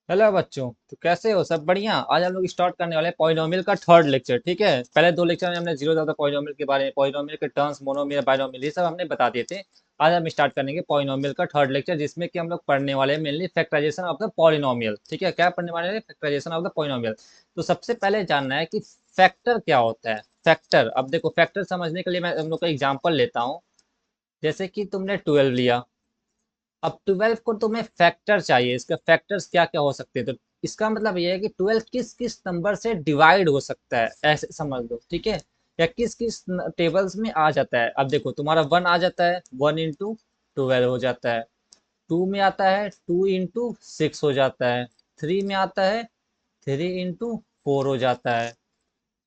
Hello बच्चों। तो कैसे हो? सब बढ़िया। आज हम लोग स्टार्ट करने वाले हैं पॉलिनोमियल का थर्ड लेक्चर। ठीक है, पहले दो लेक्चर में हमने जीरो था पॉलिनोमियल के बारे में, पॉलिनोमियल के टर्म्स, मोनोमियल, बाइनोमियल, ये सब हमने बता दिए थे। आज हम स्टार्ट करेंगे पॉलिनोमियल का थर्ड लेक्चर, जिसमें कि हम लोग पढ़ने वाले हैं mainly factorization of the polynomial. ठीक है, क्या पढ़ने वाले हैं? Factorization of the polynomial. तो सबसे पहले जानना है कि फैक्टर क्या होता है। फैक्टर, अब देखो, फैक्टर समझने के लिए मैं हम लोग का एग्जाम्पल लेता हूँ। जैसे कि तुमने 12 लिया, अब 12 को तुम्हें फैक्टर चाहिए, इसका फैक्टर्स क्या क्या हो सकते हैं। तो इसका मतलब ये है कि 12 किस किस नंबर से डिवाइड हो सकता है, ऐसे समझ लो। ठीक है, या किस किस टेबल्स में आ जाता है। अब देखो, तुम्हारा 1 आ जाता है, 1 इंटू 12 हो जाता है। 2 में आता है, 2 इंटू 6 हो जाता है। 3 में आता है, 3 इंटू 4 हो जाता है।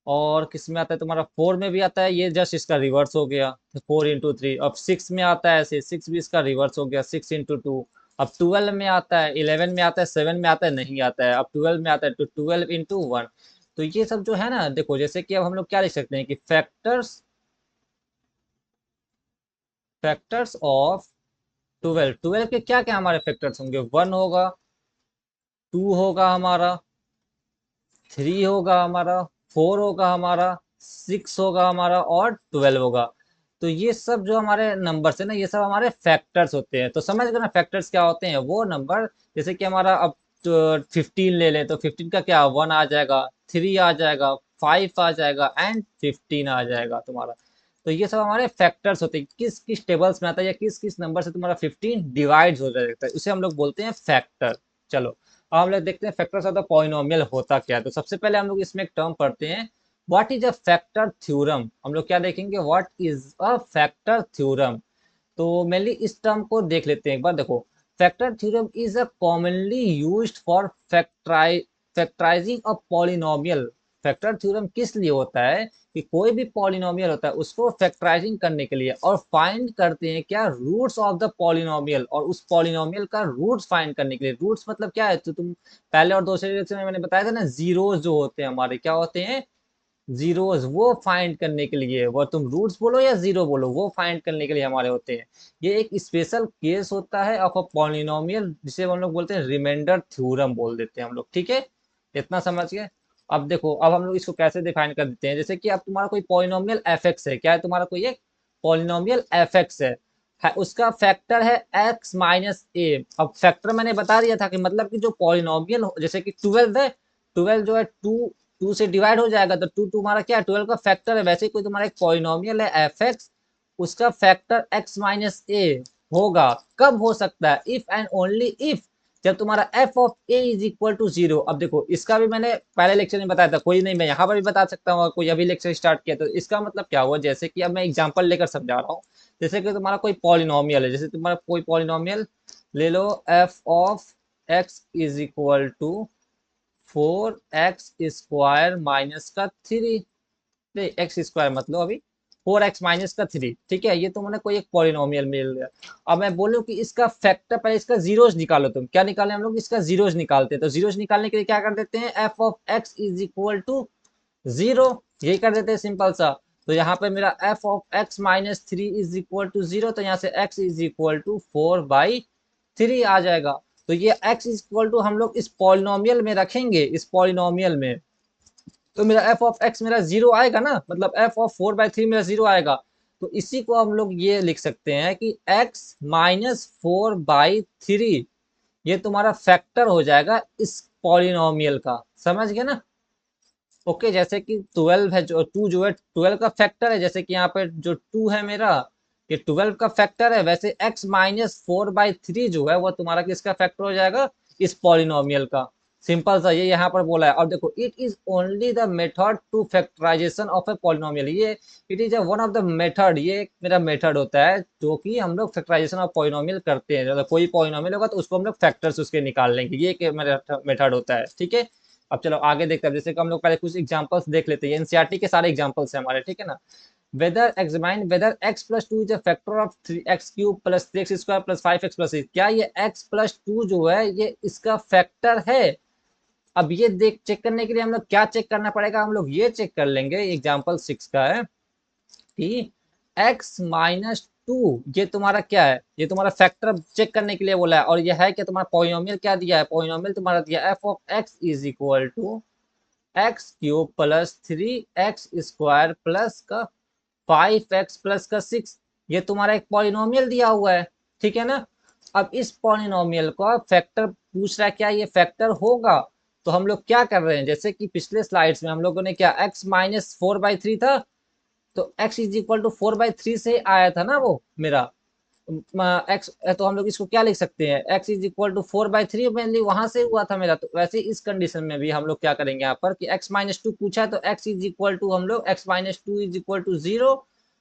और किस में आता है तुम्हारा? 4 में भी आता है, ये जस्ट इसका रिवर्स हो गया, 4 इंटू 3। अब 6 में आता है ऐसे, 6 भी इसका रिवर्स हो गया, 6 इंटू 2। अब 12 में आता है, 11 में आता है, 7 में आता है, नहीं आता है। अब 12 में आता है तो 12 इंटू 1। तो ये सब जो है ना, देखो, जैसे कि अब हम लोग क्या लिख सकते हैं कि फैक्टर्स, फैक्टर्स ऑफ 12। 12 के क्या क्या हमारे फैक्टर्स होंगे? 1 होगा, 2 होगा हमारा, 3 होगा हमारा, 4 होगा हमारा, 6 होगा हमारा, और 12 होगा। तो ये सब जो हमारे नंबर्स है ना, ये सब हमारे फैक्टर्स होते हैं। तो समझ गए ना फैक्टर्स क्या होते हैं? वो नंबर, जैसे कि हमारा अब 15 ले लें तो 15 का क्या, 1 आ जाएगा, 3 आ जाएगा, 5 आ जाएगा, एंड 15 आ जाएगा तुम्हारा। तो ये सब हमारे फैक्टर्स होते हैं, किस किस टेबल्स में आता है या किस किस नंबर से तुम्हारा 15 डिवाइड हो जाता है, उसे हम लोग बोलते हैं फैक्टर। चलो, अब हम लोग देखते हैं फैक्टर्स ऑफ द पॉलिनोमियल होता क्या है। तो सबसे पहले हम लोग इसमें एक टर्म पढ़ते हैं, what is a factor theorem. हम लोग क्या देखेंगे? What is a factor theorem. तो मेनली इस टर्म को देख लेते हैं एक बार। देखो, factor theorem is a commonly used for factorising a polynomial. Factor theorem किस लिए होता है कि कोई भी पॉलिनोमियल होता है उसको फैक्टराइजिंग करने के लिए, और फाइंड करते हैं क्या, रूट्स ऑफ द पॉलिनोमियल, और उस पॉलिनोमियल का रूट्स फाइंड करने के लिए। रूट्स मतलब क्या है? तो तुम पहले और दूसरे लेक्चर में मैंने बताया था ना, जीरोस जो होते हैं हमारे, क्या होते हैं? जीरोस। वो फाइंड करने के लिए, वो तुम रूट्स बोलो या जीरो बोलो, वो फाइंड करने के लिए हमारे होते हैं। ये एक स्पेशल केस होता है ऑफ अ पॉलिनोमियल, जिसे हम लोग बोलते हैं रिमाइंडर थ्योरम बोल देते हैं हम लोग। ठीक है, इतना समझ गए। अब देखो, अब हम लोग इसको कैसे डिफाइन कर देते हैं। जैसे कि अब तुम्हारा कोई पॉलिनोमियल एफ एक्स है, क्या है तुम्हारा? कोई एक पॉलिनोमियल एफ एक्स है, उसका फैक्टर है एक्स माइनस ए। अब फैक्टर मैंने बता दिया था कि मतलब कि जो पॉलिनोमियल, जैसे कि 12 है, 12 जो है टू से डिवाइड हो जाएगा, तो टू तुम्हारा क्या है? 12 का फैक्टर है। वैसे ही कोई तुम्हारा एक पॉलिनोमियल है एफ एक्स, उसका फैक्टर एक्स माइनस ए होगा। कब हो सकता है? इफ एंड ओनली इफ, जब तुम्हारा f of a is equal to zero. अब देखो, इसका भी मैंने पहले लेक्चर में बताया था, कोई नहीं, मैं यहाँ पर भी बता सकता हूँ, कोई अभी लेक्चर स्टार्ट किया। तो इसका मतलब क्या हुआ? जैसे कि अब मैं एग्जाम्पल लेकर समझा रहा हूँ। जैसे कि तुम्हारा कोई पॉलिनोमियल है, जैसे तुम्हारा कोई पॉलिनोमियल ले लो, F of x is equal to 4x square minus का 3। एक्स स्क्वायर मतलब अभी 4x माइनस का 3। ठीक है, ये तुमने कोई एक पॉलिनोमियल मिल गया। अब मैं बोलूं कि इसका फैक्टर, पहले इसका जीरोस निकालो। तुम क्या निकाले? हम लोग इसका जीरोस निकालते हैं। तो जीरोस निकालने के लिए क्या कर देते हैं? F of x is equal to zero, यही कर देते हैं, सिंपल सा। तो यहाँ पे मेरा f of x minus 3 is equal to जीरो, तो यहाँ से एक्स इज इक्वल टू 4/3 आ जाएगा। तो ये x इज इक्वल टू हम लोग इस पॉलिनोमियल में रखेंगे, इस पॉलिनोमियल में। तो मेरा एफ ऑफ एक्स मेरा जीरो आएगा ना, मतलब एफ ऑफ 4/3 मेरा जीरो आएगा। तो इसी को हम लोग ये लिख सकते हैं कि x माइनस 4/3, ये तुम्हारा फैक्टर हो जाएगा इस पॉलिनोमियल का। समझ गए ना? ओके, जैसे कि 12 है, जो 2 जो है 12 का फैक्टर है, जैसे कि यहाँ पे जो 2 है मेरा, ये 12 का फैक्टर है। वैसे x माइनस 4/3 जो है वो तुम्हारा किसका फैक्टर हो जाएगा? इस पॉलिनोमियल का। सिंपल सा, ये यहाँ पर बोला है। और देखो, it is only the method to factorization of a polynomial. ये it is one of the method, ये एक मेरा मेथड होता है जो कि हम लोग फैक्टराइजेशन ऑफ पॉलिनोमियल करते हैं। मतलब कोई पॉलिनोमियल होगा तो उसको हम लोग फैक्टर्स उसके निकाल लेंगे, ये एक मेरा मेथड होता है। ठीक है, अब चलो आगे देखते हैं। जैसे कि हम लोग पहले कुछ एग्जांपल्स देख लेते हैं, एनसीईआरटी के सारे एग्जांपल्स हैं हमारे। ठीक है ना? Whether examine whether x plus 2 is a factor of 3x cube plus 3x square plus 5x plus 6। क्या ये x प्लस 2 जो है ये इसका फैक्टर है? अब ये देख, चेक करने के लिए हम लोग क्या चेक करना पड़ेगा? हम लोग ये चेक कर लेंगे, एग्जाम्पल 6 का है कि x माइनस टू, ये तुम्हारा क्या है, ये तुम्हारा फैक्टर चेक करने के लिए बोला है, और ये है कि तुम्हारा पॉलिनोमियल क्या दिया है, पॉलिनोमियल तुम्हारा दिया f of x is equal to x cube plus 3x² plus का 5x प्लस का 6, ये तुम्हारा एक पॉलिनोमियल दिया हुआ है, ठीक है ना। अब इस पॉलिनोमियल का फैक्टर पूछ रहा है, क्या ये फैक्टर होगा। तो हम लोग क्या कर रहे हैं, जैसे कि पिछले स्लाइड्स में हम लोगों ने क्या x माइनस 4/3 था, तो x इज इक्वल टू 4/3 से आया था ना वो मेरा एक्स, तो हम लोग इसको क्या लिख सकते हैं, x is equal to 4/3 mainly वहां से हुआ था मेरा। तो वैसे इस कंडीशन में भी हम लोग क्या करेंगे यहाँ पर कि x माइनस 2 पूछा है, तो x इज इक्वल टू हम लोग x minus 2 is equal to 0,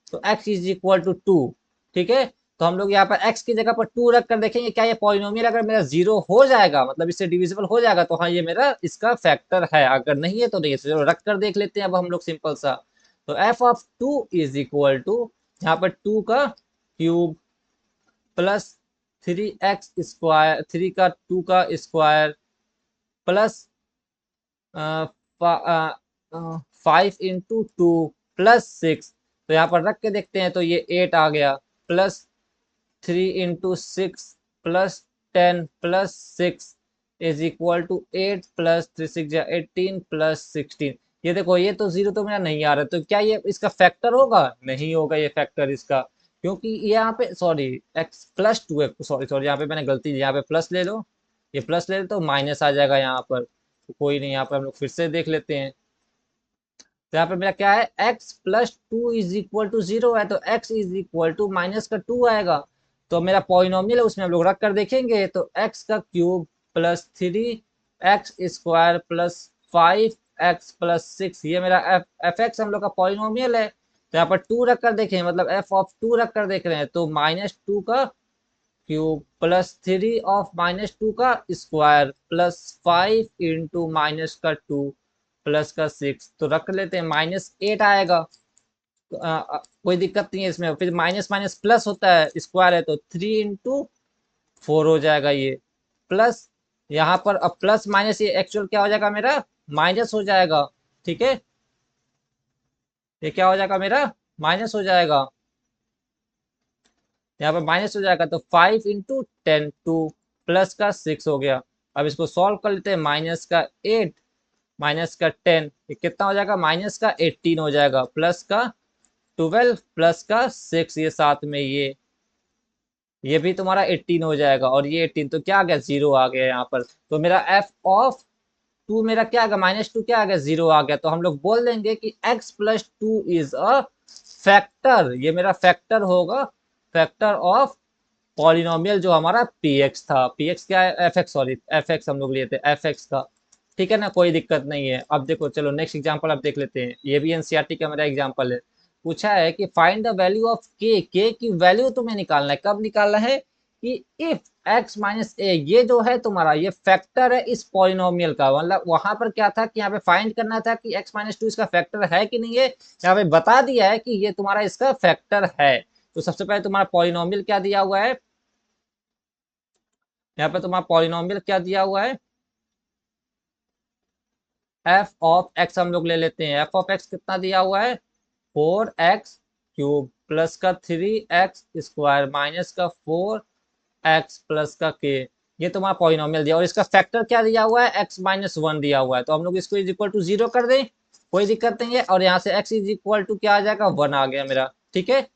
तो x इज इक्वल टू 2, ठीक है। तो हम लोग यहाँ पर x की जगह पर 2 रख कर देखेंगे क्या ये पॉलिनोमियल अगर मेरा 0 हो जाएगा, मतलब इससे डिविजिबल हो जाएगा, तो हाँ ये मेरा इसका फैक्टर है, अगर नहीं है तो नहीं है। चलो रख कर देख लेते हैं अब हम लोग सिंपल सा। तो f of 2 is equal to यहाँ पर 2 का क्यूब प्लस 3x², 3 का 2 का स्क्वायर प्लस 5 into 2 प्लस 6, तो यहाँ पर रख के देखते हैं तो ये 8 आ गया, plus 3 into 6 plus 10 plus 6 is equal to 8 plus 3 6 18 plus 16। ये देखो ये तो जीरो तो मेरा नहीं आ रहा, तो क्या ये इसका फैक्टर होगा, नहीं होगा ये फैक्टर इसका, क्योंकि यहाँ पे सॉरी x प्लस 2 है, सॉरी सॉरी यहाँ पे मैंने गलती की, यहाँ पे प्लस ले लो, ये प्लस ले लो तो माइनस आ जाएगा यहाँ पर, तो कोई नहीं, यहाँ पर हम लोग फिर से देख लेते हैं। तो यहाँ पे मेरा क्या है, x plus 2 is equal to 0 है, तो x is equal to minus का 2 आएगा। तो मेरा पॉलिनोमियल है उसमें हम लोग रख कर देखेंगे, तो x का cube plus 3x² plus 5x plus 6, ये मेरा एफ एक्स हम लोग का पॉलिनोमियल है। तो यहाँ पर 2 रख कर देखें, मतलब f ऑफ 2 रख कर देख रहे हैं, तो -2 का क्यूब प्लस 3 ऑफ -2 का स्क्वायर प्लस 5 इंटू माइनस का 2 प्लस का 6, तो रख लेते हैं -8 आएगा। तो, कोई दिक्कत नहीं है इसमें, फिर माइनस माइनस प्लस होता है, स्क्वायर है तो 3 into 4 हो जाएगा ये, प्लस यहाँ पर अब प्लस माइनस ये एक्चुअल क्या हो जाएगा मेरा, माइनस हो जाएगा, ठीक है। ये क्या हो जाएगा मेरा, माइनस हो जाएगा, यहाँ पर माइनस हो जाएगा, तो 5 into 10 टू प्लस का 6 हो गया। अब इसको सॉल्व कर लेते हैं, माइनस का 8 माइनस का 10, ये कितना हो जाएगा, माइनस का 18 हो जाएगा, प्लस का 12 प्लस का 6, ये साथ में ये भी तुम्हारा 18 हो जाएगा, और ये 18 तो क्या आ गया, 0 आ गया यहाँ पर। तो मेरा एफ ऑफ 2 मेरा क्या आ गया, -2 क्या आ गया, 0 आ गया। तो हम लोग बोल देंगे कि x plus 2 is a factor, ये मेरा फैक्टर होगा, फैक्टर ऑफ पॉलिनोमियल जो हमारा px था, px क्या है, fx, सॉरी fx हम लोग लिए थे, fx का, ठीक है ना, कोई दिक्कत नहीं है। अब देखो चलो नेक्स्ट एग्जांपल अब देख लेते हैं, ये भी एनसीईआरटी का मेरा एग्जांपल है। पूछा है कि फाइंड द वैल्यू ऑफ के की वैल्यू तुम्हें निकालना है, कब निकालना है कि इफ x माइनस ए, ये जो है तुम्हारा ये फैक्टर है इस पॉलिनोमियल का, मतलब वहां पर क्या था कि यहाँ पे फाइंड करना था कि x माइनस 2 इसका फैक्टर है कि नहीं है, यहाँ पे बता दिया है कि ये तुम्हारा इसका फैक्टर है। तो सबसे पहले तुम्हारा पॉलिनोमियल क्या दिया हुआ है, यहाँ पे तुम्हारा पॉलिनोमियल क्या दिया हुआ है, एफ ऑफ एक्स हम लोग ले लेते हैं, एफ ऑफ एक्स कितना दिया हुआ है, 4x³ प्लस का 3x² माइनस का 4x प्लस का k, ये तुम्हारा पॉलिनोमियल दिया, और इसका फैक्टर क्या दिया हुआ है, x-1 दिया हुआ है। तो हम लोग इसको इज इक्वल टू 0 कर दें, कोई दिक्कत नहीं है, और यहाँ से x इज इक्वल टू क्या आ जाएगा, 1 आ गया मेरा, ठीक है।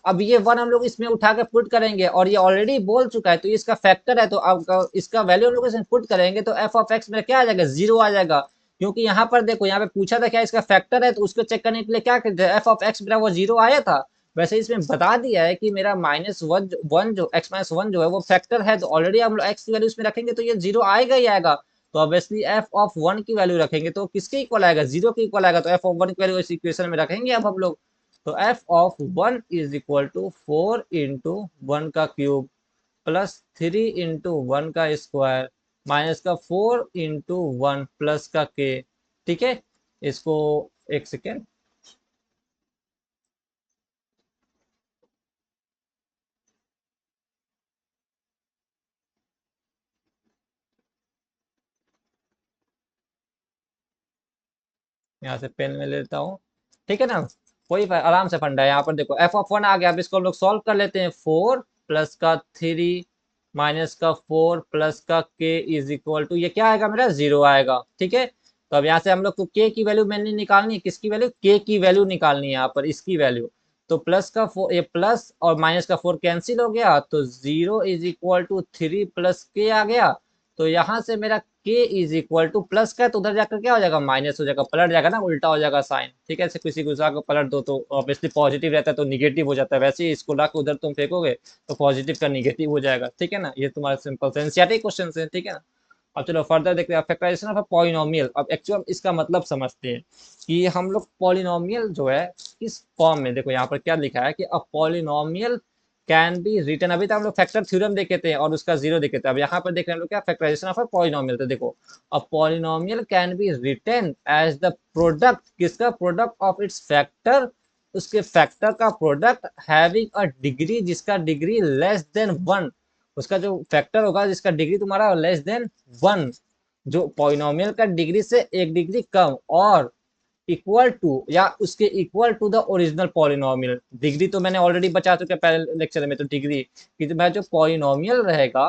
अब ये 1 हम लोग इसमें उठा के पुट करेंगे, और ये ऑलरेडी बोल चुका है तो इसका फैक्टर है, तो अब इसका वैल्यू हम लोग इसमें पुट करेंगे, तो एफ ऑफ एक्स में क्या आ जाएगा, 0 आ जाएगा। क्योंकि यहाँ पर देखो, यहाँ पे पूछा था क्या इसका फैक्टर है, तो उसको चेक करने के लिए क्या करते हैं, एफ ऑफ एक्स मेरा वो 0 आया था, वैसे इसमें बता दिया है कि मेरा -1 जो x-1 जो है वो फैक्टर है, तो ऑलरेडी हम लोग एक्स की वैल्यू इसमें रखेंगे तो ये 0 आएगा ही आएगा। तो ऑब्वियसली एफ ऑफ 1 की वैल्यू रखेंगे तो किसके इक्वल आएगा, 0 के इक्वल आएगा, तो एफ ऑफ 1 की वैल्यू इस इक्वेशन में रखेंगे अब हम लोग। तो f of 1 is equal to 4 into 1 का क्यूब प्लस 3 इंटू 1 का स्क्वायर माइनस का 4 इंटू 1 प्लस का के, ठीक है। इसको एक सेकेंड, यहाँ से पेन में लेता हूँ, ठीक है ना। कोई आराम से फंडा है। यहाँ पर देखो एफ ऑफ 1 आ गया, अब इसको हम लोग सॉल्व कर लेते हैं। 4 प्लस का 3 माइनस का 4 प्लस का के इज इक्वल टू, ये क्या आएगा मेरा 0 आएगा। ठीक है, तो अब यहाँ से हम लोग को के की वैल्यू मैंने निकालनी है, किसकी वैल्यू, के की वैल्यू निकालनी है यहाँ पर, इसकी वैल्यू। तो प्लस का 4, ये प्लस और माइनस का 4 कैंसिल हो गया, तो 0 इज इक्वल टू 3 प्लस के आ गया। तो यहाँ से मेरा k is equal two plus का है, तो उधर जाकर क्या हो जाएगा, माइनस हो जाएगा, पलट जाएगा ना, उल्टा हो जाएगा साइन। ठीक है, ऐसे किसी गुस्सा को पलट दो तो ऑब्वियसली पॉजिटिव रहता है तो निगेटिव हो जाता है, वैसे ही इसको लाकर उधर तुम फेंकोगे तो पॉजिटिव का निगेटिव हो जाएगा। ठीक है ना, ये तुम्हारा सिंपल से एनसीईआरटी क्वेश्चन है। ठीक है ना, अब चलो फर्दर देखते हैं फैक्टराइजेशन ऑफ अ पॉलिनोमियल। अब एक्चुअल इसका मतलब समझते हैं कि हम लोग पॉलिनोमियल जो है किस फॉर्म में, देखो यहाँ पर क्या लिखा है कि a polynomial can be written. अभी तक हम लोग फैक्टर थ्योरम देखे थे और उसका जीरो देखे थे, अब यहाँ पर देख रहे हैं हम लोग क्या, फैक्टराइजेशन ऑफ अ पॉलिनोमियल। तो देखो a polynomial can be written as the product, किसका प्रोडक्ट ऑफ इट्स फैक्टर, उसके फैक्टर का प्रोडक्ट हैविंग अ डिग्री, जिसका डिग्री लेस देन 1, उसका जो फैक्टर होगा जिसका डिग्री तुम्हारा लेस देन 1, जो पॉलिनोमियल का डिग्री से एक डिग्री कम, और इक्वल टू या उसके equal to the original polynomial. Degree तो मैंने ऑलरेडी बचा चुका पहले लेक्चर में, तो डिग्री कि तुम्हारा जो पॉलिनोमियल रहेगा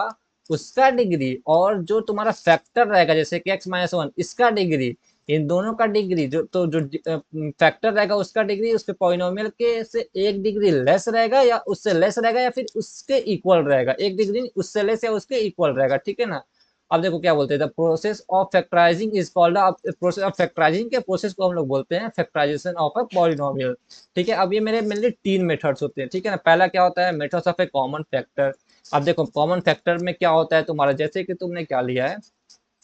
उसका डिग्री और जो तुम्हारा फैक्टर रहेगा जैसे कि x माइनस 1, इसका डिग्री, इन दोनों का डिग्री जो तो जो फैक्टर रहेगा उसका डिग्री उसके पॉलिनोमियल के से एक डिग्री लेस रहेगा या उससे लेस रहेगा या फिर उसके इक्वल रहेगा, एक डिग्री उससे लेस या उसके इक्वल रहेगा। ठीक है ना, अब देखो क्या बोलते हैं, the process of factorising is called, process of factorising के प्रोसेस को हम लोग बोलते हैं फैक्टराइजेशन ऑफ अ पॉलिनोमियल। ठीक है, अब ये मेरे मेनली 3 मेथड्स होते हैं। ठीक है ना, पहला क्या होता है, methods of a common factor. अब देखो कॉमन फैक्टर में क्या होता है तुम्हारा, जैसे कि तुमने क्या लिया है,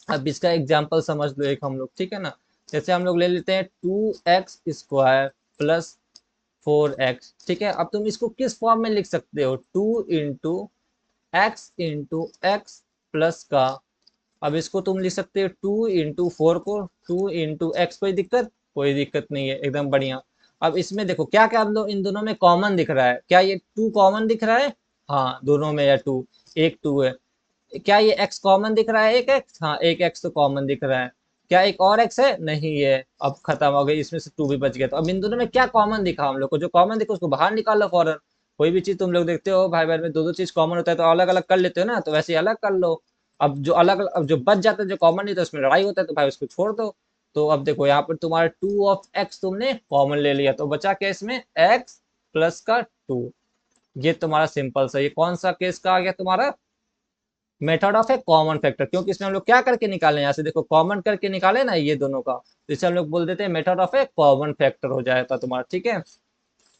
अब इसका एग्जाम्पल समझ लो एक हम लोग। ठीक है ना, जैसे हम लोग ले लेते हैं 2x² प्लस 4x। ठीक है, अब तुम इसको किस फॉर्म में लिख सकते हो, 2 इंटू x प्लस का, अब इसको तुम लिख सकते हो 2 इंटू 4 को 2 इंटू x। कोई दिक्कत, कोई दिक्कत नहीं है, एकदम बढ़िया। अब इसमें देखो क्या क्या इन दोनों में कॉमन दिख रहा है, क्या ये 2 कॉमन दिख रहा है, हाँ दोनों में या 2, एक 2 है। क्या ये x कॉमन दिख रहा है, एक x, हाँ एक x तो कॉमन दिख रहा है। क्या एक और x है, नहीं है, अब खत्म हो गई, इसमें से 2 भी बच गया। तो अब इन दोनों में क्या कॉमन दिखा हम लोग को, जो कॉमन दिखा उसको बाहर निकाल लो फौरन। कोई भी चीज तुम लोग देखते हो भाई बहन में दो दो चीज कॉमन होता है तो अलग अलग कर लेते हो ना, तो वैसे अलग कर लो। अब जो अलग, अब जो बच जाता है जो कॉमन नहीं था उसमें लड़ाई होता है तो भाई उसको छोड़ दो। तो अब देखो यहाँ पर तुम्हारा 2 ऑफ x तुमने कॉमन ले लिया, तो बचा क्या इसमें, x प्लस का 2। ये तुम्हारा सिंपल सा, ये कौन सा केस का आ गया तुम्हारा, method of a common factor, क्योंकि इसमें हम लोग क्या करके निकाले, यहाँ से देखो कॉमन करके निकाले ना ये दोनों का, तो इसे हम लोग बोल देते हैं method of a common factor हो जाएगा तुम्हारा। ठीक है,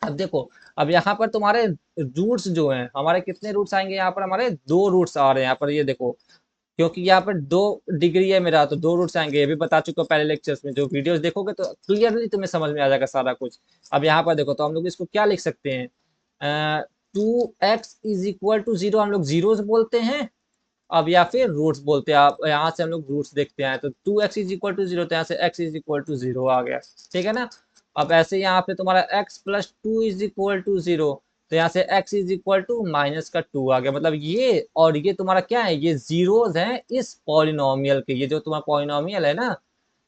अब देखो, अब यहाँ पर तुम्हारे रूट्स जो हैं हमारे, कितने रूट्स आएंगे यहाँ पर, हमारे 2 रूट्स आ रहे हैं यहाँ पर, ये देखो क्योंकि यहाँ पर 2 डिग्री है मेरा तो 2 रूट्स आएंगे, ये भी बता चुका पहले लेक्चर्स में, जो वीडियोस देखोगे तो क्लियरली तुम्हें समझ में आ जाएगा सारा कुछ। अब यहाँ पर देखो तो हम लोग इसको क्या लिख सकते हैं, 2x इज इक्वल टू 0 हम लोग जीरोस बोलते हैं, अब या फिर रूट्स बोलते हैं। आप यहाँ से हम लोग रूट्स देखते हैं, तो 2x इज इक्वल टू 0, तो यहाँ से x इज इक्वल टू 0 आ गया। ठीक है ना, अब ऐसे यहाँ पे तुम्हारा x plus 2 is equal to 0, तो यहाँ से x is equal to minus का 2 आ गया। मतलब ये और ये तुम्हारा क्या है, ये जीरोज हैं इस पॉलिनोमियल के, ये जो तुम्हारा पॉलिनोमियल है ना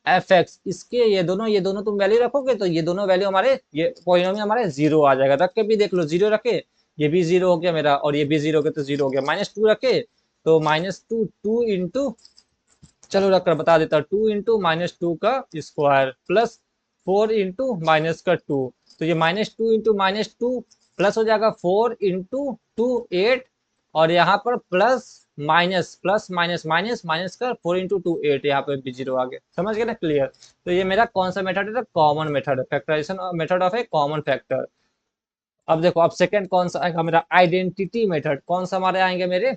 एफ एक्स, इसके ये दोनों तुम वैल्यू रखोगे तो ये दोनों वैल्यू हमारे, ये पॉलिनोमियल हमारे जीरो आ जाएगा। रख के भी देख लो, जीरो रखे ये भी जीरो हो गया मेरा, और ये भी जीरो हो गया तो जीरो हो गया। -2 रखे तो -2, 2 इंटू, चलो रख कर बता देता, 2 इंटू -2 का स्क्वायर प्लस 4 इंटू माइनस का 2, तो ये -2 इंटू -2 प्लस हो जाएगा 4 इंटू 2 8, और यहाँ पर plus minus plus minus minus minus का 4 इंटू 2 8, यहाँ पे भी जीरो आ गया। समझ गए ना, क्लियर। तो ये मेरा कौन सा मेथड है, कॉमन मेथड है, factorization method of a common factor. अब देखो अब सेकंड कौन सा आएगा मेरा, आइडेंटिटी मेथड। कौन सा हमारे आएंगे मेरे,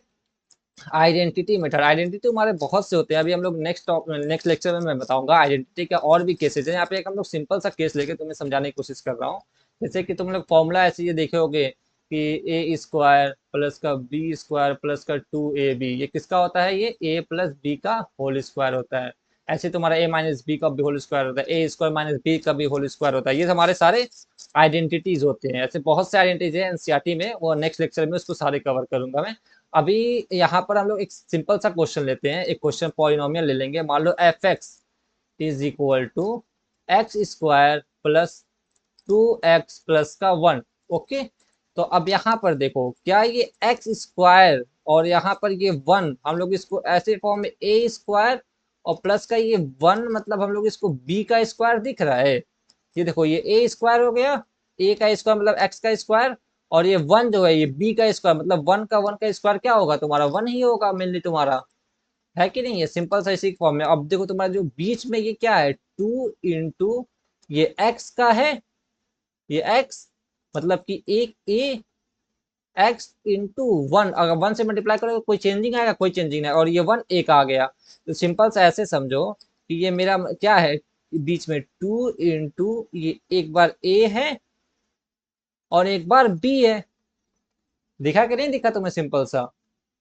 आइडेंटिटी मेथड। आइडेंटिटी हमारे बहुत से होते हैं, अभी हम लोग नेक्स्ट लेक्चर में मैं बताऊंगा आइडेंटिटी का और भी केसेस हैं। यहाँ पे एक हम लोग सिंपल सा केस लेके तुम्हें समझाने की कोशिश कर रहा हूँ। जैसे कि तुम लोग फॉर्मूला ऐसे ये देखे होगे कि ए स्क्वायर प्लस का बी स्क्वायर प्लस का 2ab, ये किसका होता है, ये a प्लस बी का होल स्क्वायर होता है। ऐसे तुम्हारा a माइनस बी का भी होल स्क्वायर होता है, a स्क्वायर माइनस बी का भी होल स्क्वायर होता है। ये हमारे सारे आइडेंटिटीज होते हैं, ऐसे बहुत से आइडेंटिटीज है एनसीईआरटी में, वो नेक्स्ट लेक्चर में उसको सारे कवर करूंगा मैं। अभी यहाँ पर हम लोग एक सिंपल सा क्वेश्चन लेते हैं, एक क्वेश्चन पॉलिनोमियल ले लेंगे। मान लो F x is equal to x² plus 2x plus का 1। ओके, तो अब यहाँ पर देखो क्या ये एक्स स्क्वायर और यहाँ पर ये 1 हम लोग इसको ऐसे फॉर्म में ए स्क्वायर और प्लस का ये 1 मतलब हम लोग इसको बी का स्क्वायर दिख रहा है। ये देखो ये ए स्क्वायर हो गया, ए का स्क्वायर मतलब एक्स का स्क्वायर, और ये 1 जो है ये बी का स्क्वायर मतलब 1 का स्क्वायर क्या होगा तुम्हारा 1 ही होगा मेनली तुम्हारा, है कि नहीं। ये सिंपल सा इसी फॉर्म में। अब देखो तुम्हारा जो बीच में ये क्या है 2 इंटू ये एक्स का है, ये एक्स मतलब कि एक ए एक्स इंटू 1, अगर 1 से मल्टीप्लाई करोगे कोई चेंजिंग आएगा, कोई चेंजिंग नहीं, और ये 1 एक आ गया। तो सिंपल सा ऐसे समझो कि ये मेरा क्या है बीच में 2 इंटू ये एक बार ए है और एक बार बी है। दिखा कि नहीं दिखा तुम्हें सिंपल सा,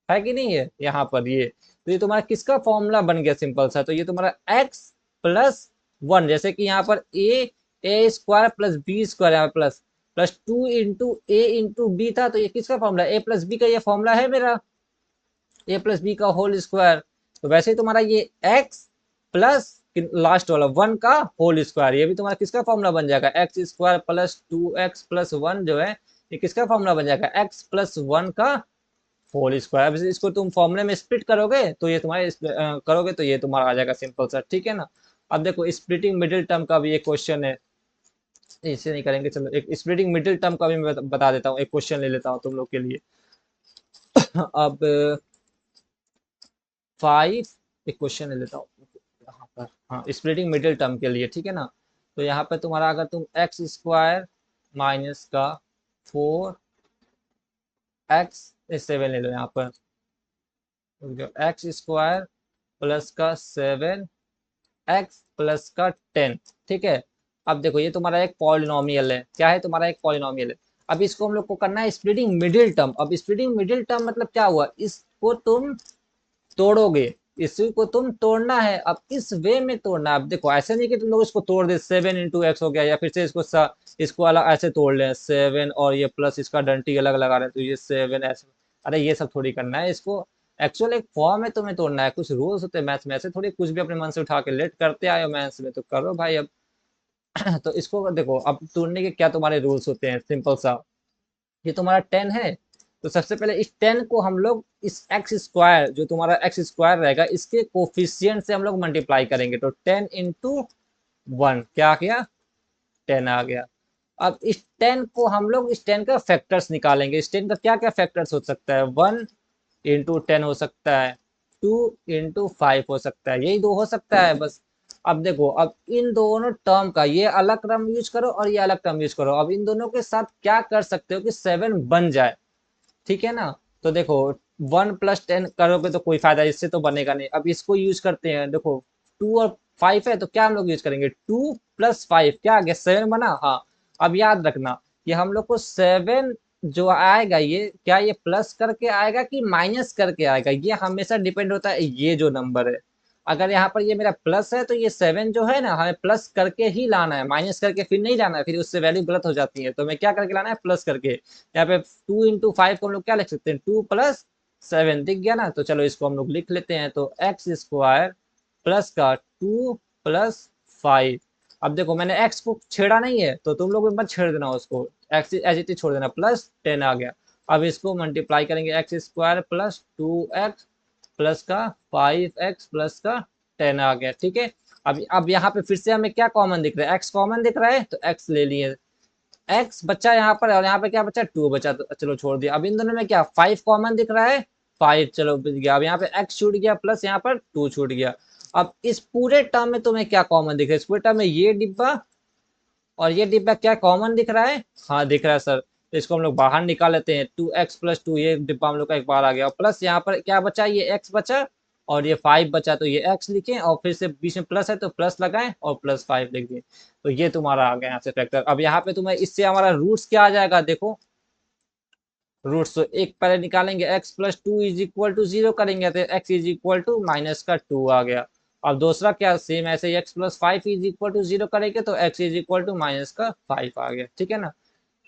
है कि नहीं है यहाँ पर ये। तो ये तुम्हारा किसका फॉर्मूला बन गया सिंपल सा, तो ये तुम्हारा एक्स प्लस 1, जैसे कि यहाँ पर ए स्क्वायर प्लस बी स्क्वायर यहाँ प्लस प्लस 2 इंटू ए इंटू बी था, तो ये किसका फॉर्मूला ए प्लस बी का ये फॉर्मूला है मेरा, ए प्लस बी का होल स्क्वायर। तो वैसे ही तुम्हारा ये एक्स प्लस लास्ट वाला 1 का होल स्क्वायर, ये भी तुम्हारा किसका फॉर्मूला बन जाएगा x square plus 2x plus 1 जो है ये किसका फॉर्मूला बन जाएगा एक्स प्लस 1 का होल स्क्वायर। इसको तुम फॉर्मूले में स्प्लिट करोगे तो ये तुम्हारे करोगे तो ये तुम्हारा आ जाएगा सिंपल सा, ठीक है ना। अब देखो स्प्लिटिंग मिडिल टर्म का भी एक क्वेश्चन है, इसे नहीं करेंगे, चलो एक स्प्लिटिंग मिडिल टर्म का भी मैं बता देता हूँ, एक क्वेश्चन ले लेता हूँ तुम लोग के लिए। अब 5 एक क्वेश्चन ले लेता हूँ यहाँ पर, हाँ स्प्लिटिंग मिडिल टर्म के लिए, ठीक है ना। तो यहाँ पे तुम्हारा अगर तुम एक्स स्क्वायर माइनस का 4x 7 ले लो यहाँ पर, एक्स स्क्वायर प्लस का 7 एक्स प्लस का 10, ठीक है। अब देखो ये तुम्हारा एक पॉलिनोमियल है, क्या है तुम्हारा एक पॉलिनोमियल है। अब इसको हम लोग को करना है स्प्लिटिंग मिडिल टर्म। अब स्प्लिटिंग मिडिल टर्म मतलब क्या हुआ, इसको तुम तोड़ोगे, इसी को तुम तोड़ना है। अब इस वे में तोड़ना है। अब देखो ऐसे नहीं कि तुम लोग इसको तोड़ दे 7 इंटू एक्स हो गया, या फिर से इसको अलग ऐसे तोड़ ले 7 और ये प्लस इसका डंटी अलग लगा रहे हैं तो ये 7 ऐसे, अरे ये सब थोड़ी करना है। इसको एक्चुअल एक फॉर्म में तुम्हें तोड़ना है, कुछ रूल्स होते हैं मैथ्स में, ऐसे थोड़ी कुछ भी अपने मन से उठा के लेट करते आए हो मैथ्स में, तो करो भाई अब। तो इसको देखो अब तोड़ने के क्या तुम्हारे रूल्स होते हैं, सिंपल सा। ये तुम्हारा 10 है, तो सबसे पहले इस 10 को हम लोग इस एक्स स्क्वायर जो तुम्हारा एक्स स्क्वायर रहेगा इसके कोफिशियंट से हम लोग मल्टीप्लाई करेंगे, तो 10 इंटू 1 क्या आ गया 10 आ गया। अब इस 10 को हम लोग इस 10 का फैक्टर्स निकालेंगे। इस 10 का क्या क्या फैक्टर्स हो सकता है, 1 इंटू 10 हो सकता है, 2 इंटू 5 हो सकता है, यही दो हो सकता है बस। अब देखो अब इन दोनों टर्म का ये अलग टर्म यूज करो और ये अलग टर्म यूज करो। अब इन दोनों के साथ क्या कर सकते हो कि 7 बन जाए, ठीक है ना। तो देखो 1 + 10 करोगे तो कोई फायदा इससे तो बनेगा नहीं। अब इसको यूज करते हैं, देखो 2 और 5 है तो क्या हम लोग यूज करेंगे 2 + 5 क्या आ गया 7 बना। हाँ अब याद रखना ये हम लोग को 7 जो आएगा ये क्या ये प्लस करके आएगा कि माइनस करके आएगा, ये हमेशा डिपेंड होता है ये जो नंबर है। अगर यहाँ पर ये मेरा प्लस है तो ये 7 जो है ना हमें प्लस करके ही लाना है, माइनस करके फिर नहीं लाना है, फिर उससे वैल्यू गलत हो जाती है। तो हमें क्या करके लाना है प्लस करके। यहाँ पे 2 इंटू 5 को हम लोग क्या लिख सकते हैं 2 + 7 दिख गया ना। तो चलो इसको हम लोग लिख लेते हैं, तो एक्स स्क्वायर प्लस का 2 + 5। अब देखो मैंने एक्स को छेड़ा नहीं है तो तुम लोग भी मत छेड़ देना उसको, एक्स एज इट इज छोड़ देना, +10 आ गया। अब इसको मल्टीप्लाई करेंगे x square plus 2x plus का 5x प्लस का 10 आ गया, ठीक है। अब यहाँ पे फिर से हमें क्या कॉमन दिख रहा है, x कॉमन दिख रहा है तो x ले लिए, x बचा यहाँ पर और यहाँ पे क्या बचा 2 बचा, तो चलो छोड़ दिया। अब इन दोनों में क्या 5 कॉमन दिख रहा है, 5 चलो बच गया। अब यहाँ पे x छूट गया प्लस यहाँ पर 2 छूट गया। अब इस पूरे टर्म में तुम्हें क्या कॉमन दिख रहा है, इस पूरे टर्म में ये डिब्बा और ये डिब्बा क्या कॉमन दिख रहा है, हाँ दिख रहा है सर। तो इसको हम लोग बाहर निकाल लेते हैं, 2x + 2 ये डिब्बा हम लोग का एक बार आ गया, प्लस यहाँ पर क्या बचा ये x बचा और ये 5 बचा, तो ये x लिखें और फिर से बीच में प्लस है तो प्लस लगाएं और +5 लिख दें। तो ये तुम्हारा आ गया यहाँ से फैक्टर। अब यहाँ पे तुम्हें इससे हमारा रूट्स क्या आ जाएगा, देखो रूट्स तो एक पहले निकालेंगे x + 2 = 0 करेंगे तो x -2 आ गया। अब दूसरा क्या सेम ऐसे ही x + 5 = 0 करेंगे तो x -5 आ गया, ठीक है ना।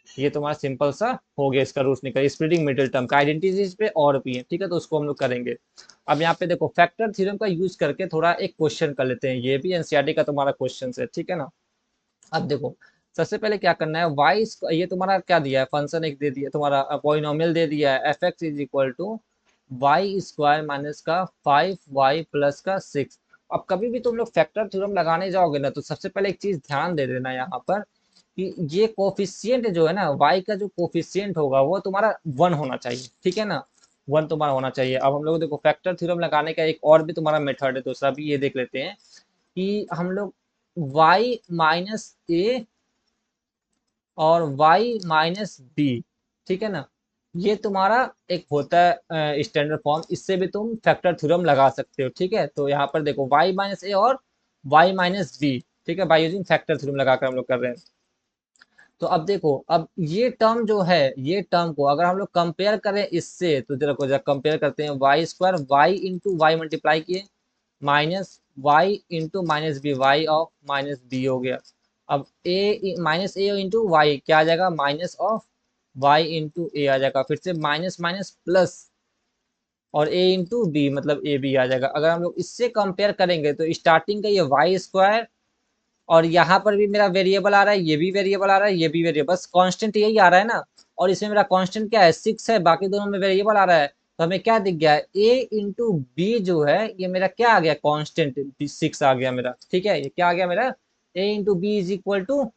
ये तुम्हारा सिंपल सा हो गया, इसका रूट्स निकल स्प्लिटिंग मिडिल टर्म का। आइडेंटिटीज पे और भी है, ठीक है, तो उसको हम लोग करेंगे। अब यहाँ पे देखो फैक्टर थ्योरम का यूज करके थोड़ा एक क्वेश्चन कर लेते हैं, ये भी एनसीईआरटी का तुम्हारा क्वेश्चन है, ठीक है ना। अब देखो सबसे पहले क्या करना है, वाई, ये तुम्हारा क्या दिया है, फंक्शन एक दे दिया तुम्हारा, पॉलिनोमियल दे दिया है, f x is equal to y square minus का 5y प्लस का 6। अब कभी भी तुम लोग फैक्टर थ्योरम लगाने जाओगे ना, तो सबसे पहले एक चीज ध्यान दे देना यहाँ पर कि ये कोफिशियंट जो है ना, y का जो कोफिशियंट होगा वो तुम्हारा 1 होना चाहिए, ठीक है ना, 1 तुम्हारा होना चाहिए। अब हम लोग देखो फैक्टर थ्योरम लगाने का एक और भी तुम्हारा मेथड है दूसरा भी, ये देख लेते हैं कि हम लोग y माइनस ए और y माइनस बी, ठीक है ना, ये तुम्हारा एक होता है स्टैंडर्ड फॉर्म, इससे भी तुम फैक्टर थ्योरम लगा सकते हो, ठीक है। तो यहाँ पर देखो y माइनस ए और y माइनस बी, ठीक है, बाय यूजिंग फैक्टर थ्योरम लगाकर हम लोग कर रहे हैं। तो अब देखो, अब ये टर्म जो है, ये टर्म को अगर हम लोग कंपेयर करें इससे, तो देखो जब कंपेयर करते हैं Y square, Y into Y multiply किए minus Y into minus B, Y of minus B हो गया। अब A minus A into Y क्या आ जाएगा, minus of Y into A आ जाएगा, फिर से माइनस माइनस प्लस और ए इंटू बी मतलब ए बी आ जाएगा। अगर हम लोग इससे कंपेयर करेंगे तो स्टार्टिंग का ये वाई स्क्वायर और यहाँ पर भी मेरा वेरिएबल आ रहा है, ये भी वेरिएबल आ रहा है, ये भी वेरिएबल, बस कांस्टेंट यही आ रहा है ना, और इसमें मेरा कांस्टेंट क्या है, 6 है, बाकी दोनों में वेरिएबल आ रहा है। तो हमें क्या दिख गया है, ए इंटू बी जो है ये मेरा क्या आ गया, कांस्टेंट 6 आ गया मेरा, ठीक है, ये क्या आ गया मेरा, A into B is equal to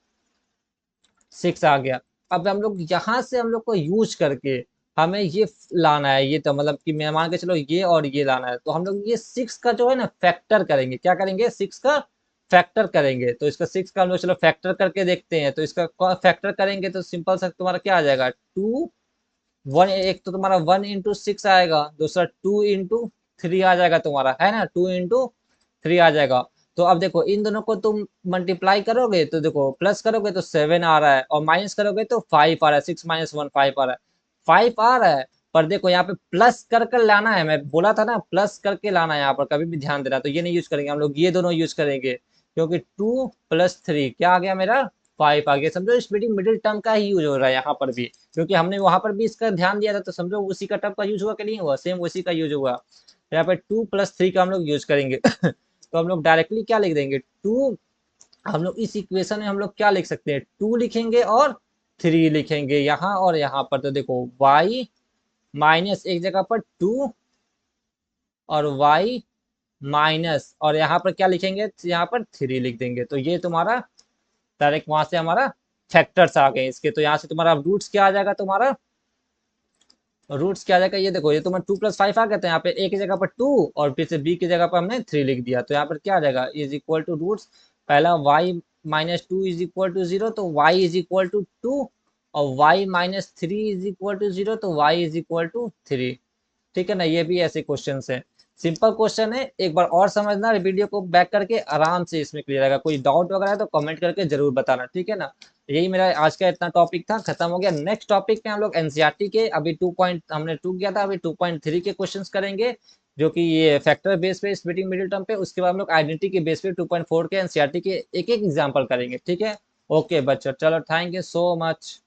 6 आ गया। अब हम लोग यहाँ से हम लोग को यूज करके हमें ये लाना है, ये तो मतलब कि मैं मान के चलो ये और ये लाना है, तो हम लोग ये 6 का जो है ना फैक्टर करेंगे, क्या करेंगे, 6 का फैक्टर करेंगे। तो इसका 6 का हम लोग चलो फैक्टर करके देखते हैं, तो इसका फैक्टर करेंगे तो सिंपल सा तुम्हारा क्या आ जाएगा, 2 1, एक तो तुम्हारा 1 इंटू 6 आएगा, दूसरा 2 इंटू 3 आ जाएगा तुम्हारा, है ना, 2 इंटू 3 आ जाएगा। तो अब देखो इन दोनों को तुम मल्टीप्लाई करोगे तो देखो प्लस करोगे तो 7 आ रहा है, और माइनस करोगे तो 5 आ रहा है, 6 माइनस 1 5 आ रहा है, 5 आ रहा है। पर देखो यहाँ पे प्लस कर कर लाना है, मैं बोला था ना प्लस करके लाना है, यहाँ पर कभी भी ध्यान देना। तो ये नहीं यूज करेंगे हम लोग, ये दोनों यूज करेंगे, क्योंकि 2 प्लस 3 क्या आ गया मेरा, 5 आ गया। समझो इस मिडिल टर्म का ही यूज हो रहा है यहाँ पर भी, क्योंकि हमने वहां पर भी इसका ध्यान दिया था, तो समझो उसी का टर्म का यूज हुआ कि नहीं हुआ, सेम उसी का यूज हुआ। यहाँ पे 2 प्लस 3 का हम लोग यूज करेंगे तो हम लोग डायरेक्टली क्या लिख देंगे, 2, हम लोग इस इक्वेशन में हम लोग क्या लिख सकते हैं, 2 लिखेंगे और 3 लिखेंगे यहाँ और यहाँ पर। तो देखो y माइनस एक जगह पर 2 और y माइनस और यहाँ पर क्या लिखेंगे, यहाँ पर 3 लिख देंगे। तो ये तुम्हारा डायरेक्ट वहां से हमारा फैक्टर्स आ गए इसके। तो यहाँ से तुम्हारा रूट्स क्या आ जाएगा, तुम्हारा रूट्स क्या आ जाएगा, ये देखो ये तुम्हारा 2 प्लस 5 आ गया, तो यहाँ पे ए की जगह पर 2 और फिर से बी की जगह पर हमने 3 लिख दिया। तो यहाँ पर क्या आ जाएगा, इज इक्वल टू रूट्स, पहला y minus 2 is equal to 0, तो y इज इक्वल टू 2, और y minus 3 is equal to 0, तो y इज इक्वल टू 3, ठीक है ना। ये भी ऐसे क्वेश्चन है, सिंपल क्वेश्चन है, एक बार और समझना, वीडियो को बैक करके आराम से इसमें क्लियर आएगा। कोई डाउट वगैरह है तो कमेंट करके जरूर बताना, ठीक है ना। यही मेरा आज का इतना टॉपिक था, खत्म हो गया। नेक्स्ट टॉपिक पे हम लोग एनसीईआरटी के अभी 2 पॉइंट हमने 2 किया था, अभी 2.3 के क्वेश्चंस करेंगे, जो कि ये फैक्टर बेस पे स्प्लिटिंग मिडिल टर्म पे, उसके बाद हम लोग आइडेंटिटी के बेस पे 2.4 के एनसीईआरटी के एक एक एग्जाम्पल करेंगे, ठीक है। ओके बच्चों, चलो थैंक यू सो मच।